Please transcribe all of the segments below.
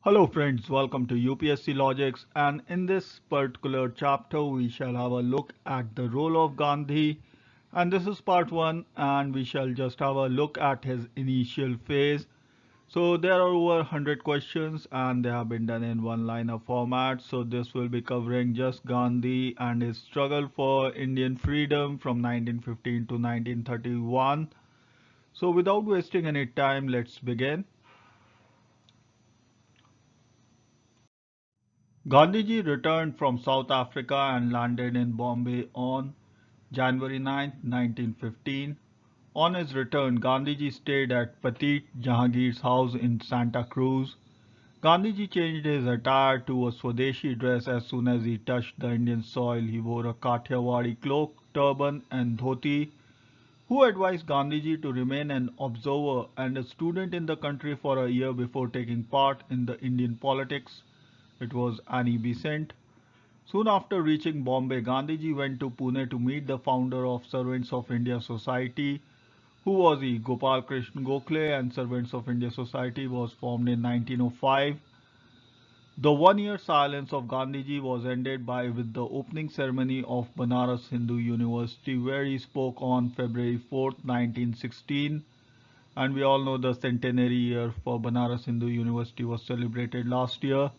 Hello friends, welcome to UPSC Logics, and in this particular chapter we shall have a look at the role of Gandhi, and this is part 1 and we shall just have a look at his initial phase. So there are over 100 questions and they have been done in one liner format. So this will be covering just Gandhi and his struggle for Indian freedom from 1915 to 1931. So without wasting any time, let's begin. Gandhiji returned from South Africa and landed in Bombay on January 9, 1915. On his return, Gandhiji stayed at Petit Jahangir's house in Santa Cruz. Gandhiji changed his attire to a Swadeshi dress as soon as he touched the Indian soil. He wore a Kathiawadi cloak, turban, and dhoti. Who advised Gandhiji to remain an observer and a student in the country for a year before taking part in the Indian politics? It was Annie Besant. Soon after reaching Bombay, Gandhiji went to Pune to meet the founder of Servants of India Society. Who was he? Gopal Krishna Gokhale, and Servants of India Society was formed in 1905. The one-year silence of Gandhiji was ended with the opening ceremony of Banaras Hindu University, where he spoke on February 4th, 1916. And we all know the centenary year for Banaras Hindu University was celebrated last year.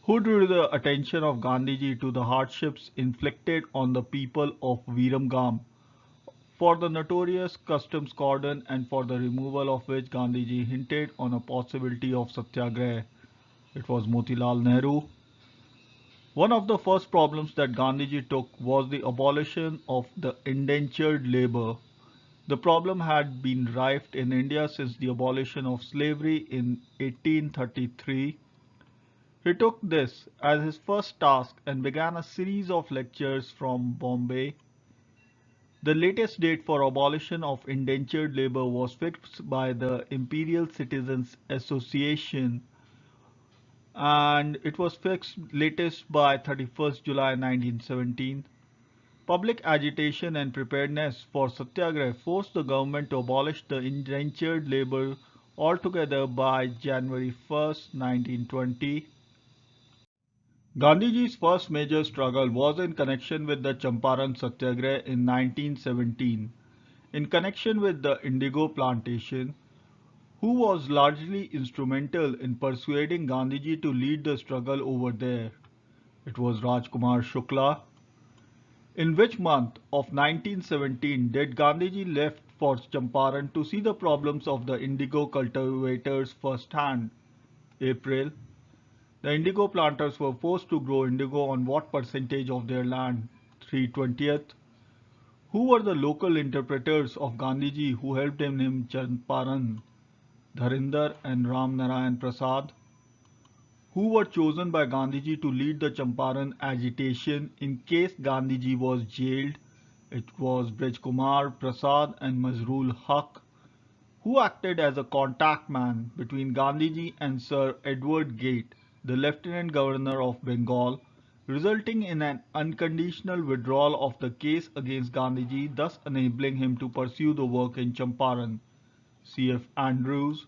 Who drew the attention of Gandhiji to the hardships inflicted on the people of Viramgam for the notorious customs cordon and for the removal of which Gandhiji hinted on a possibility of satyagraha. It was Motilal Nehru. One of the first problems that Gandhiji took was the abolition of the indentured labor. The problem had been rife in India since the abolition of slavery in 1833. He took this as his first task and began a series of lectures from Bombay. The latest date for abolition of indentured labor was fixed by the Imperial Citizens Association, and it was fixed latest by 31st July 1917. Public agitation and preparedness for satyagraha forced the government to abolish the indentured labor altogether by January 1st, 1920. Gandhiji's first major struggle was in connection with the Champaran Satyagraha in 1917. In connection with the indigo plantation, who was largely instrumental in persuading Gandhiji to lead the struggle over there? It was Rajkumar Shukla. In which month of 1917 did Gandhiji left for Champaran to see the problems of the indigo cultivators firsthand? April. The indigo planters were forced to grow indigo on what percentage of their land? 3/20th. Who were the local interpreters of Gandhiji who helped him in Champaran? Dharinder and Ram Narayan Prasad. Who were chosen by Gandhiji to lead the Champaran agitation in case Gandhiji was jailed? It was Brij Kumar Prasad and Mazrul Haq. Who acted as a contact man between Gandhiji and Sir Edward Gate, the Lieutenant Governor of Bengal, resulting in an unconditional withdrawal of the case against Gandhiji, thus enabling him to pursue the work in Champaran? C.F. Andrews.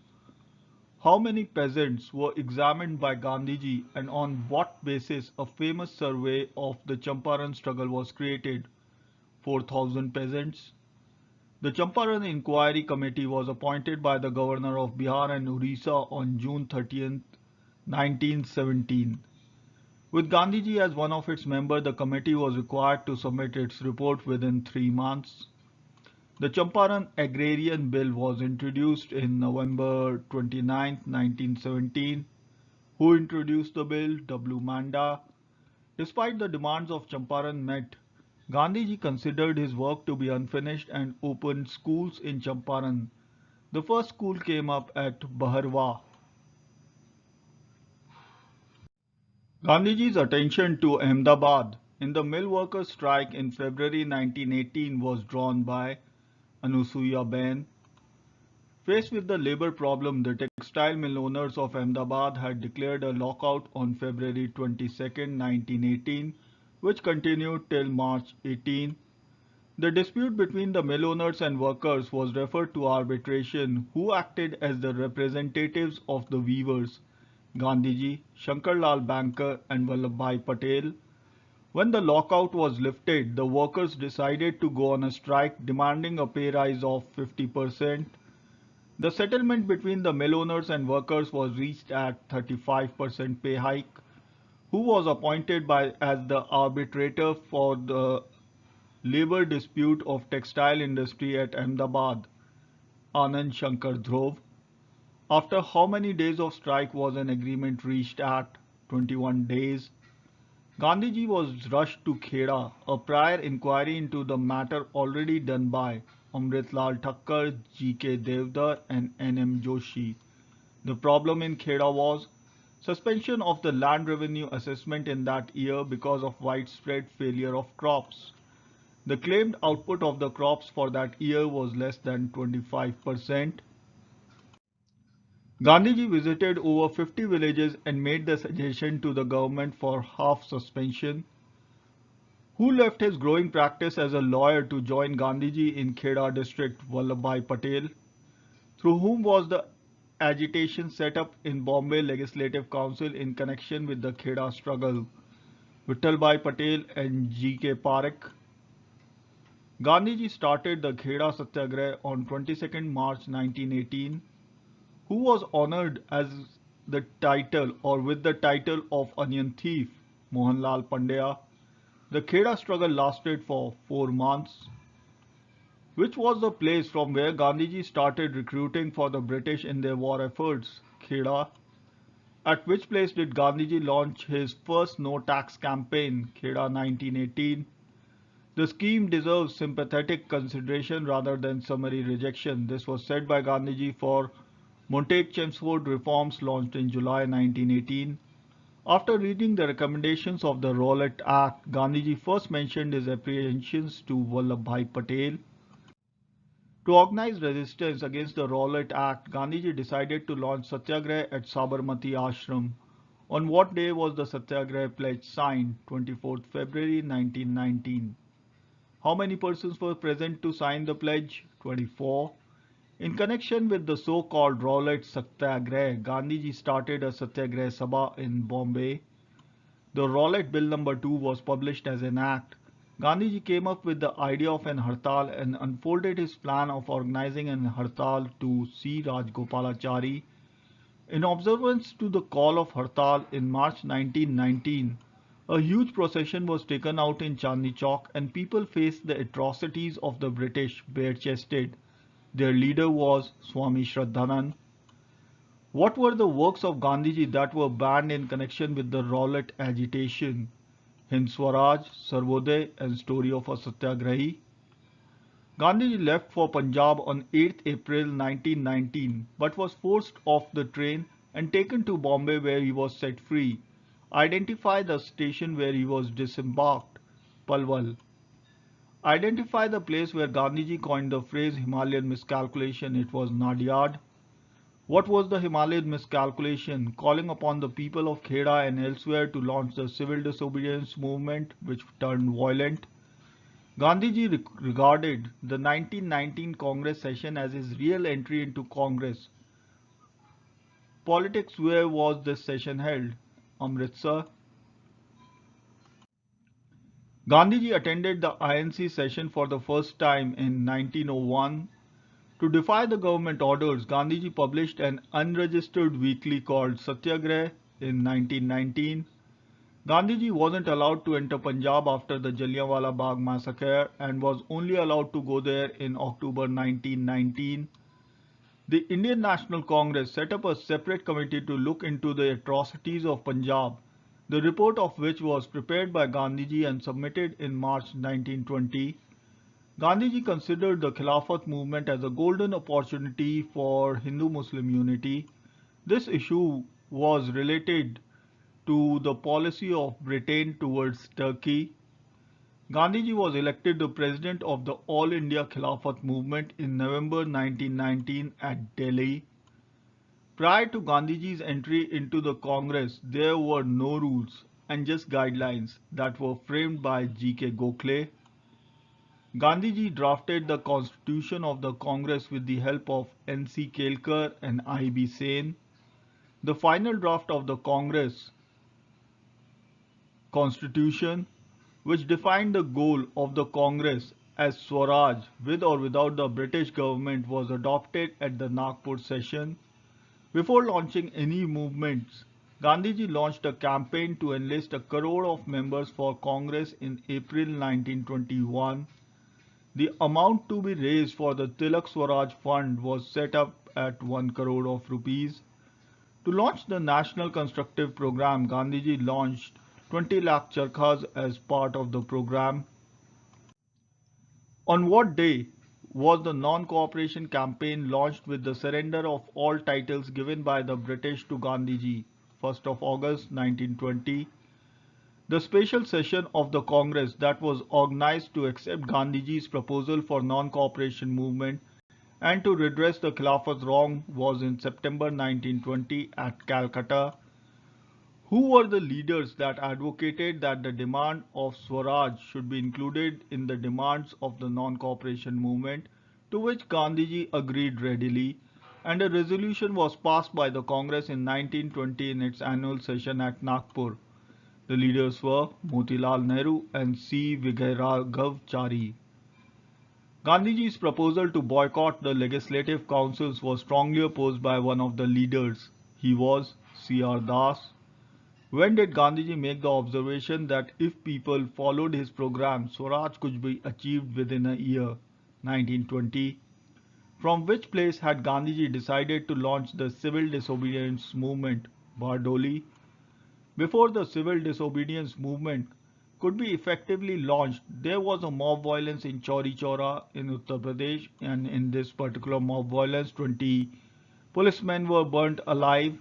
How many peasants were examined by Gandhiji, and on what basis a famous survey of the Champaran struggle was created? 4,000 peasants. The Champaran Inquiry Committee was appointed by the Governor of Bihar and Orissa on June 30, 1917. With Gandhiji as one of its members, the committee was required to submit its report within 3 months. The Champaran Agrarian Bill was introduced in November 29, 1917. Who introduced the bill? W. Manda. Despite the demands of Champaran met, Gandhiji considered his work to be unfinished and opened schools in Champaran. The first school came up at Baharwa. Gandhiji's attention to Ahmedabad in the mill workers' strike in February 1918 was drawn by Anusuya Bain. Faced with the labor problem, the textile mill owners of Ahmedabad had declared a lockout on February 22, 1918, which continued till March 18. The dispute between the mill owners and workers was referred to arbitration, who acted as the representatives of the weavers. Gandhiji, Shankarlal Banker, and Vallabhbhai Patel. When the lockout was lifted, the workers decided to go on a strike demanding a pay rise of 50%. The settlement between the mill owners and workers was reached at 35% pay hike. Who was appointed by as the arbitrator for the labor dispute of textile industry at Ahmedabad? Anand Shankar Dhruv. After how many days of strike was an agreement reached at? 21 days. Gandhiji was rushed to Kheda, a prior inquiry into the matter already done by Amritlal Thakkar, G.K. Devdar and N.M. Joshi. The problem in Kheda was suspension of the land revenue assessment in that year because of widespread failure of crops. The claimed output of the crops for that year was less than 25%. Gandhiji visited over 50 villages and made the suggestion to the government for half suspension. Who left his growing practice as a lawyer to join Gandhiji in Kheda district? Vallabhbhai Patel. Through whom was the agitation set up in Bombay Legislative Council in connection with the Kheda struggle? Vittalbhai Patel and G.K. Parekh. Gandhiji started the Kheda Satyagraha on 22nd March 1918. Who was honored as the title or with the title of Onion Thief? Mohanlal Pandya. The Kheda struggle lasted for 4 months. Which was the place from where Gandhiji started recruiting for the British in their war efforts? Kheda. At which place did Gandhiji launch his first no-tax campaign? Kheda 1918. The scheme deserves sympathetic consideration rather than summary rejection. This was said by Gandhiji for Montague-Chelmsford reforms launched in July 1918. After reading the recommendations of the Rowlatt Act, Gandhiji first mentioned his apprehensions to Vallabhbhai Patel. To organize resistance against the Rowlatt Act, Gandhiji decided to launch Satyagraha at Sabarmati Ashram. On what day was the Satyagraha pledge signed? 24th February 1919. How many persons were present to sign the pledge? 24. In connection with the so-called Rowlatt Satyagraha, Gandhiji started a Satyagraha Sabha in Bombay. The Rowlatt Bill number 2 was published as an act. Gandhiji came up with the idea of an hartal and unfolded his plan of organizing an hartal to C. Rajgopalachari. In observance to the call of hartal in March 1919, a huge procession was taken out in Chandni Chowk and people faced the atrocities of the British bare-chested. Their leader was Swami Shraddhanand. What were the works of Gandhiji that were banned in connection with the Rowlatt agitation? Hind Swaraj, Sarvodaya and Story of a Satyagrahi. Gandhiji left for Punjab on 8th April 1919 but was forced off the train and taken to Bombay where he was set free. Identify the station where he was disembarked. Palwal. Identify the place where Gandhiji coined the phrase Himalayan miscalculation. It was Nadiad. What was the Himalayan miscalculation? Calling upon the people of Kheda and elsewhere to launch the civil disobedience movement which turned violent. Gandhiji regarded the 1919 Congress session as his real entry into Congress. Politics. Where was this session held? Amritsar. Gandhiji attended the INC session for the first time in 1901. To defy the government orders, Gandhiji published an unregistered weekly called Satyagraha in 1919. Gandhiji wasn't allowed to enter Punjab after the Jallianwala Bagh massacre and was only allowed to go there in October 1919. The Indian National Congress set up a separate committee to look into the atrocities of Punjab, the report of which was prepared by Gandhiji and submitted in March 1920. Gandhiji considered the Khilafat movement as a golden opportunity for Hindu-Muslim unity. This issue was related to the policy of Britain towards Turkey. Gandhiji was elected the president of the All India Khilafat movement in November 1919 at Delhi. Prior to Gandhiji's entry into the Congress, there were no rules and just guidelines that were framed by G.K. Gokhale. Gandhiji drafted the constitution of the Congress with the help of N.C. Kelkar and I.B. Sen. The final draft of the Congress Constitution, which defined the goal of the Congress as Swaraj with or without the British government, was adopted at the Nagpur session. Before launching any movements, Gandhiji launched a campaign to enlist a crore of members for Congress in April 1921. The amount to be raised for the Tilak Swaraj Fund was set up at 1 crore of rupees. To launch the National Constructive Program, Gandhiji launched 20 lakh charkhas as part of the program. On what day was the non-cooperation campaign launched with the surrender of all titles given by the British to Gandhiji? 1st of August 1920. The special session of the Congress that was organized to accept Gandhiji's proposal for non-cooperation movement and to redress the Khilafat wrong was in September 1920 at Calcutta. Who were the leaders that advocated that the demand of Swaraj should be included in the demands of the non-cooperation movement, to which Gandhiji agreed readily, and a resolution was passed by the Congress in 1920 in its annual session at Nagpur. The leaders were Motilal Nehru and C. Vigrahavachari. Gandhiji's proposal to boycott the legislative councils was strongly opposed by one of the leaders. He was C.R. Das. When did Gandhiji make the observation that if people followed his program, Swaraj could be achieved within a year? 1920. From which place had Gandhiji decided to launch the civil disobedience movement? Bardoli. Before the civil disobedience movement could be effectively launched, there was a mob violence in Chauri Chaura in Uttar Pradesh, and in this particular mob violence, 20 policemen were burnt alive.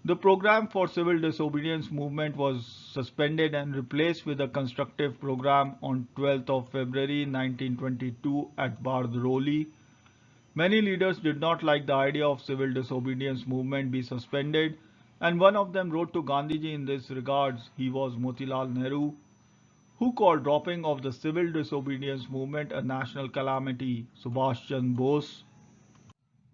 The program for civil disobedience movement was suspended and replaced with a constructive program on 12th of February 1922 at Bardoli. Many leaders did not like the idea of civil disobedience movement be suspended, and one of them wrote to Gandhiji in this regards. He was Motilal Nehru, who called dropping of the civil disobedience movement a national calamity. Subhash Chandra Bose.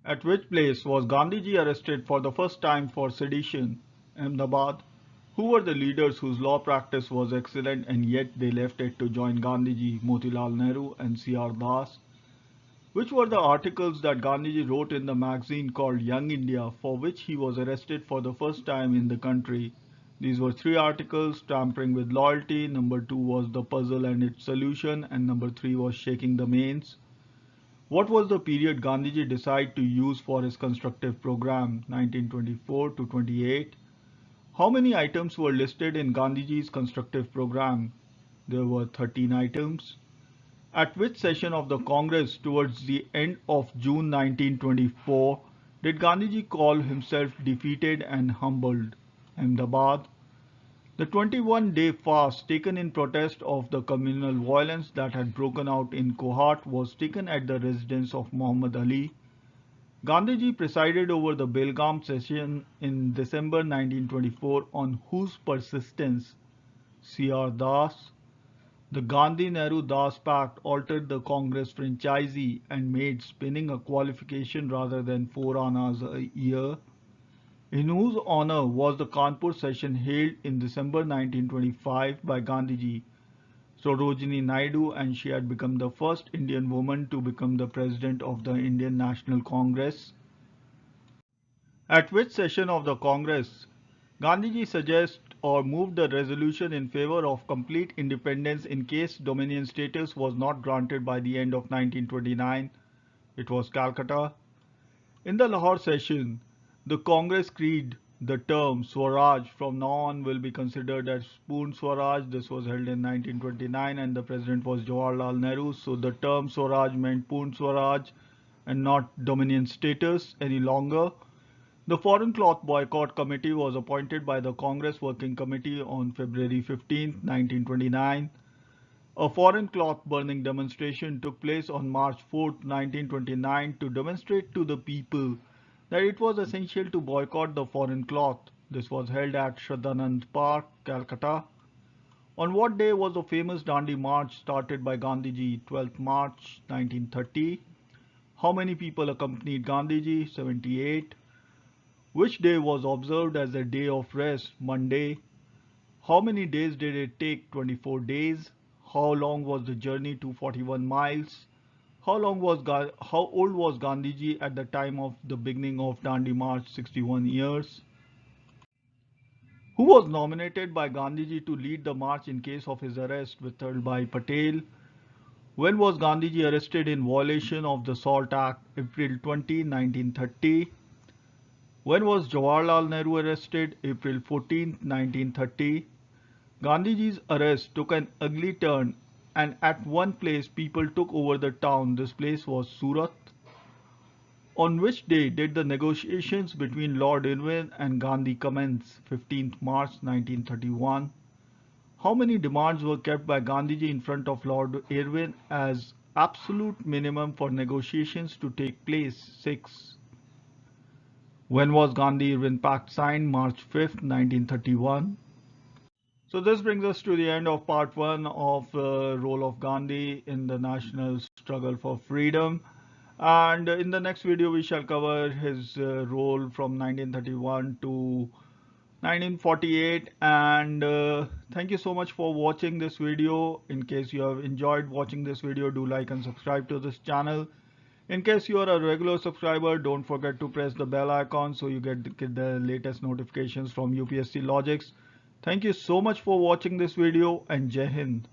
At which place was Gandhiji arrested for the first time for sedition? Ahmedabad. Who were the leaders whose law practice was excellent and yet they left it to join Gandhiji? Motilal Nehru and C.R. Das. Which were the articles that Gandhiji wrote in the magazine called Young India, for which he was arrested for the first time in the country? These were 3 articles: Tampering with Loyalty, number 2 was The Puzzle and its Solution, and number 3 was Shaking the Mains. What was the period Gandhiji decided to use for his constructive program? 1924 to 28. How many items were listed in Gandhiji's constructive program? There were 13 items. At which session of the Congress towards the end of June 1924 did Gandhiji call himself defeated and humbled? Ahmedabad. The 21-day fast taken in protest of the communal violence that had broken out in Kohat was taken at the residence of Muhammad Ali. Gandhiji presided over the Belgaum session in December 1924 on whose persistence? C.R. Das. The Gandhi-Nehru-Das Pact altered the Congress franchisee and made spinning a qualification rather than 4 annas a year. In whose honor was the Kanpur session held in December 1925 by Gandhiji? Sarojini Naidu, and she had become the first Indian woman to become the president of the Indian National Congress. At which session of the Congress Gandhiji suggested or moved a resolution in favor of complete independence in case dominion status was not granted by the end of 1929? It was Calcutta. In the Lahore session, the Congress creed the term Swaraj from now on will be considered as Poorn Swaraj. This was held in 1929 and the president was Jawaharlal Nehru. So the term Swaraj meant Poorn Swaraj and not dominion status any longer. The Foreign Cloth Boycott Committee was appointed by the Congress Working Committee on February 15, 1929. A foreign cloth burning demonstration took place on March 4, 1929 to demonstrate to the people that it was essential to boycott the foreign cloth. This was held at Shraddhanand Park, Calcutta. On what day was the famous Dandi March started by Gandhiji? 12th March 1930. How many people accompanied Gandhiji? 78. Which day was observed as a day of rest? Monday. How many days did it take? 24 days. How long was the journey? 241 miles. How old was Gandhiji at the time of the beginning of Dandi March? 61 years. Who was nominated by Gandhiji to lead the march in case of his arrest? Vithalbhai Patel. When was Gandhiji arrested in violation of the Salt Act? April 20, 1930. When was Jawaharlal Nehru arrested? April 14, 1930. Gandhiji's arrest took an ugly turn, and at one place people took over the town. This place was Surat. On which day did the negotiations between Lord Irwin and Gandhi commence? 15th March 1931. How many demands were kept by Gandhiji in front of Lord Irwin as absolute minimum for negotiations to take place? 6. When was Gandhi-Irwin Pact signed? March 5th, 1931. So this brings us to the end of part 1 of role of Gandhi in the national struggle for freedom. And in the next video, we shall cover his role from 1931 to 1948. And thank you so much for watching this video. In case you have enjoyed watching this video, do like and subscribe to this channel. In case you are a regular subscriber, don't forget to press the bell icon so you get the latest notifications from UPSC Logics. Thank you so much for watching this video, and Jai Hind.